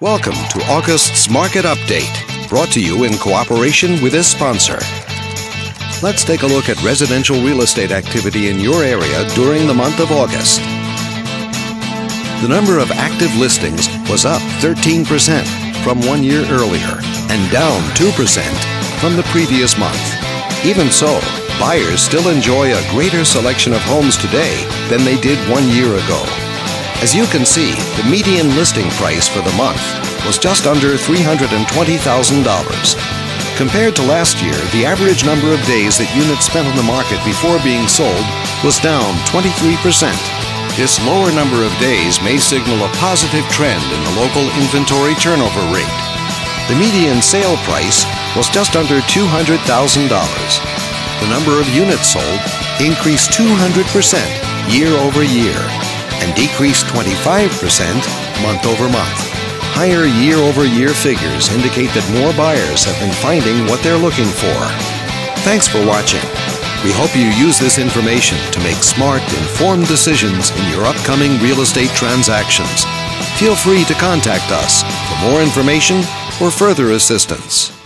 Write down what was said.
Welcome to August's Market Update, brought to you in cooperation with this sponsor. Let's take a look at residential real estate activity in your area during the month of August. The number of active listings was up 13% from 1 year earlier and down 2% from the previous month. Even so, buyers still enjoy a greater selection of homes today than they did 1 year ago. As you can see, the median listing price for the month was just under $320,000. Compared to last year, the average number of days that units spent on the market before being sold was down 23%. This lower number of days may signal a positive trend in the local inventory turnover rate. The median sale price was just under $200,000. The number of units sold increased 200% year over year and decreased 25% month over month. Higher year-over-year figures indicate that more buyers have been finding what they're looking for. Thanks for watching. We hope you use this information to make smart, informed decisions in your upcoming real estate transactions. Feel free to contact us for more information or further assistance.